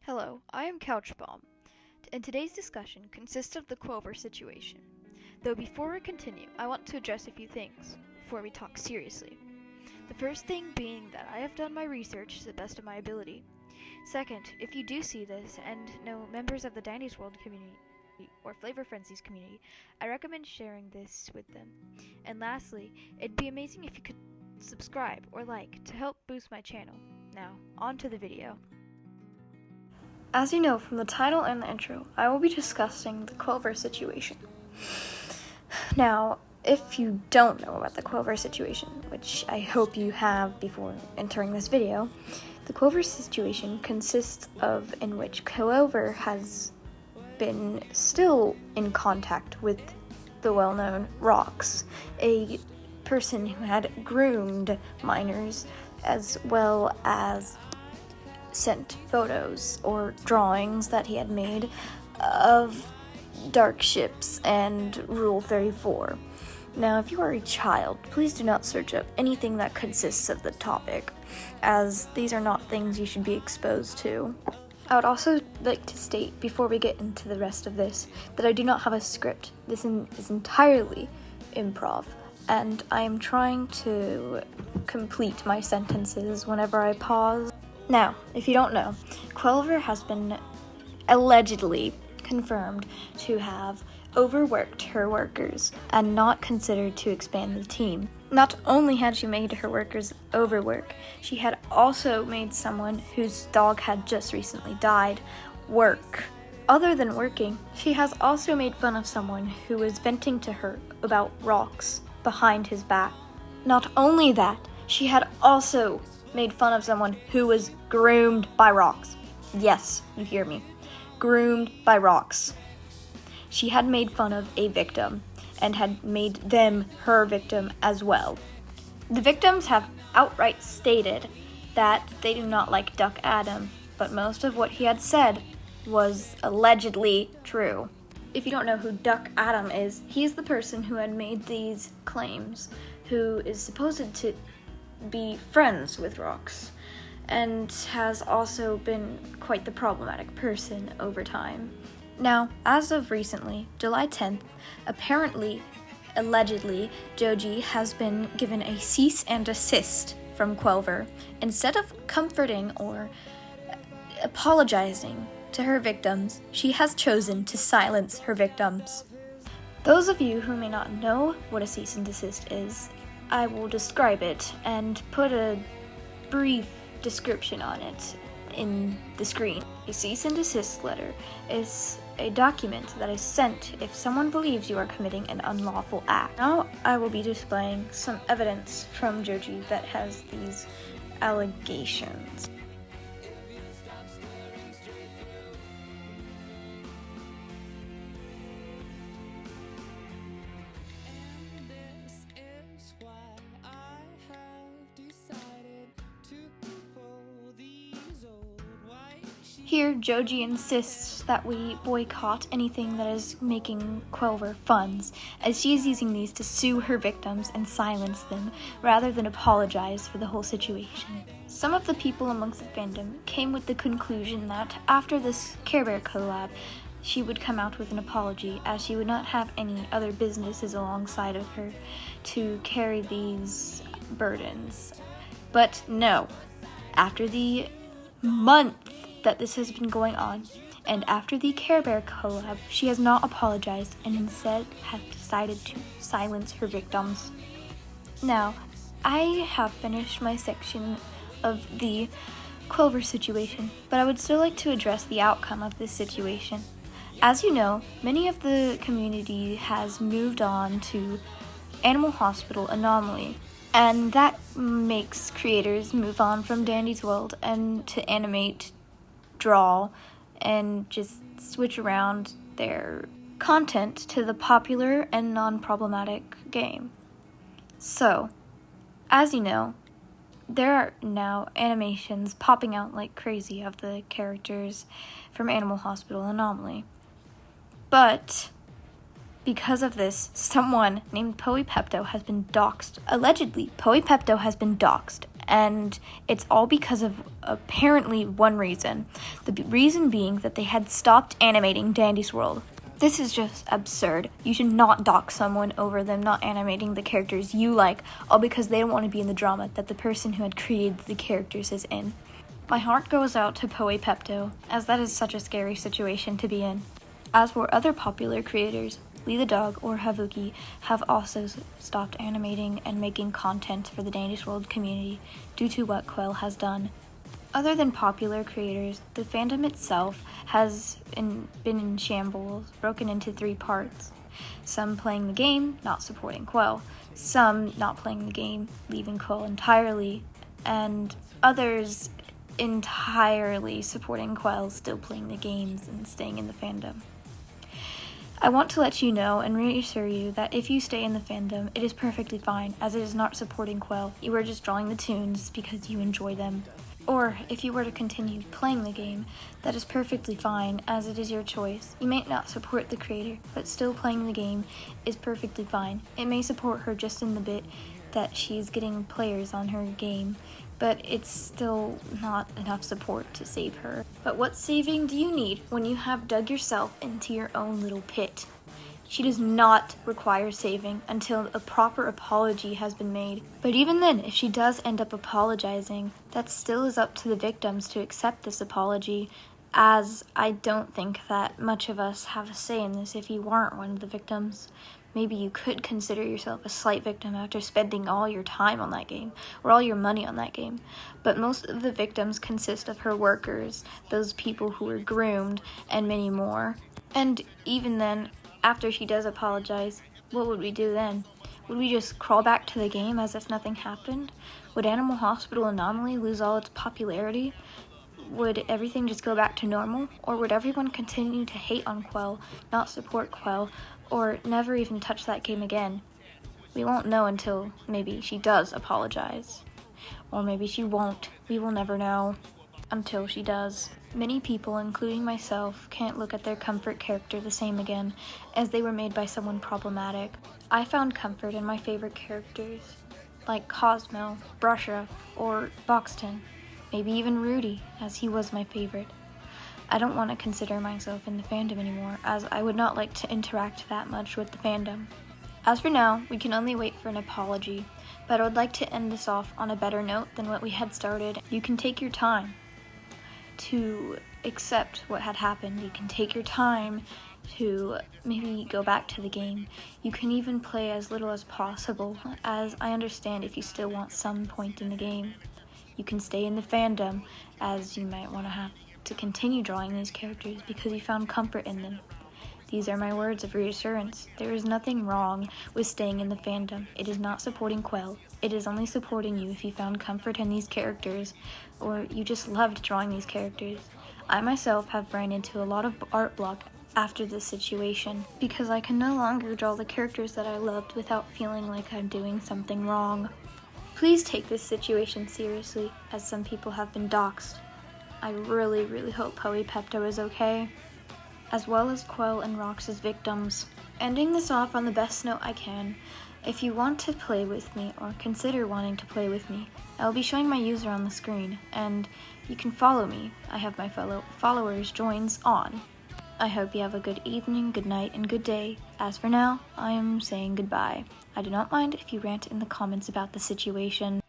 Hello, I am Couchbomb, and today's discussion consists of the qwelver situation. Though before we continue, I want to address a few things before we talk seriously. The first thing being that I have done my research to the best of my ability. Second, if you do see this and know members of the Dandy's World community or Flavor Frenzies community, I recommend sharing this with them. And lastly, it'd be amazing if you could subscribe or like to help boost my channel. Now, on to the video. As you know from the title and the intro, I will be discussing the qwelver situation. Now, if you don't know about the qwelver situation, which I hope you have before entering this video, the qwelver situation consists of in which qwelver has been still in contact with the well-known Rox, a person who had groomed minors as well as sent photos or drawings that he had made of dark ships and Rule 34. Now, if you are a child, please do not search up anything that consists of the topic, as these are not things you should be exposed to. I would also like to state, before we get into the rest of this, that I do not have a script. This is entirely improv, and I am trying to complete my sentences whenever I pause. Now, if you don't know, qwelver has been allegedly confirmed to have overworked her workers and not considered to expand the team. Not only had she made her workers overwork, she had also made someone whose dog had just recently died work. Other than working, she has also made fun of someone who was venting to her about Rox behind his back. Not only that, she had also made fun of someone who was groomed by Rox. Yes, you hear me. Groomed by Rox. She had made fun of a victim and had made them her victim as well. The victims have outright stated that they do not like Duck Adam, but most of what he had said was allegedly true. If you don't know who Duck Adam is, he's the person who had made these claims, who is supposed to be friends with Rox, and has also been quite the problematic person over time. Now, as of recently, July 10th, allegedly, Joji has been given a cease and desist from qwelver. Instead of comforting or apologizing to her victims, she has chosen to silence her victims. Those of you who may not know what a cease and desist is, I will describe it and put a brief description on it in the screen. A cease and desist letter is a document that is sent if someone believes you are committing an unlawful act. Now I will be displaying some evidence from Joji that has these allegations. Here, Joji insists that we boycott anything that is making qwelver funds, as she is using these to sue her victims and silence them, rather than apologize for the whole situation. Some of the people amongst the fandom came with the conclusion that after this Care Bear collab, she would come out with an apology, as she would not have any other businesses alongside of her to carry these burdens. But no, after the month that this has been going on, and after the Care Bear collab, she has not apologized and instead has decided to silence her victims. Now, I have finished my section of the qwelver situation, but I would still like to address the outcome of this situation. As you know, many of the community has moved on to Animal Hospital Anomaly, and that makes creators move on from Dandy's World and to animate, draw, and just switch around their content to the popular and non-problematic game. So, as you know, there are now animations popping out like crazy of the characters from Animal Hospital Anomaly. But because of this, someone named Poepepto has been doxxed. Allegedly, Poepepto has been doxxed, and it's all because of apparently one reason. The reason being that they had stopped animating Dandy's World. This is just absurd. You should not dock someone over them not animating the characters you like, all because they don't want to be in the drama that the person who had created the characters is in. My heart goes out to qwelver, as that is such a scary situation to be in. As for other popular creators, Lee the Dog or Havuki have also stopped animating and making content for the Dandy's World community due to what Quell has done. Other than popular creators, the fandom itself has been in shambles, broken into 3 parts. Some playing the game, not supporting Quell. Some not playing the game, leaving Quell entirely. And others entirely supporting Quell, still playing the games and staying in the fandom. I want to let you know and reassure you that if you stay in the fandom, it is perfectly fine, as it is not supporting Quell. You are just drawing the tunes because you enjoy them. Or, if you were to continue playing the game, that is perfectly fine, as it is your choice. You may not support the creator, but still playing the game is perfectly fine. It may support her just in the bit that she's getting players on her game, but it's still not enough support to save her. But what saving do you need when you have dug yourself into your own little pit? She does not require saving until a proper apology has been made. But even then, if she does end up apologizing, that still is up to the victims to accept this apology, as I don't think that much of us have a say in this if you weren't one of the victims. Maybe you could consider yourself a slight victim after spending all your time on that game, or all your money on that game. But most of the victims consist of her workers, those people who were groomed, and many more. And even then, after she does apologize, what would we do then? Would we just crawl back to the game as if nothing happened? Would Animal Hospital Anomaly lose all its popularity? Would everything just go back to normal? Or would everyone continue to hate on Quell, not support Quell, or never even touch that game again? We won't know until maybe she does apologize. Or maybe she won't. We will never know until she does. Many people, including myself, can't look at their comfort character the same again, as they were made by someone problematic. I found comfort in my favorite characters, like Cosmo, Brusha, or Boxton, maybe even Rudy, as he was my favorite. I don't want to consider myself in the fandom anymore, as I would not like to interact that much with the fandom. As for now, we can only wait for an apology, but I would like to end this off on a better note than what we had started. You can take your time to accept what had happened. You can take your time to maybe go back to the game. You can even play as little as possible, as I understand if you still want some point in the game. You can stay in the fandom, as you might want to have to continue drawing these characters because you found comfort in them. These are my words of reassurance. There is nothing wrong with staying in the fandom. It is not supporting Quell. It is only supporting you if you found comfort in these characters, or you just loved drawing these characters. I myself have ran into a lot of art block after this situation, because I can no longer draw the characters that I loved without feeling like I'm doing something wrong. Please take this situation seriously, as some people have been doxxed. I really hope qwelver is okay, as well as Quell and Rox's victims. Ending this off on the best note I can, if you want to play with me or consider wanting to play with me, I will be showing my user on the screen, and you can follow me. I have my followers joins on. I hope you have a good evening, good night, and good day. As for now, I am saying goodbye. I do not mind if you rant in the comments about the situation.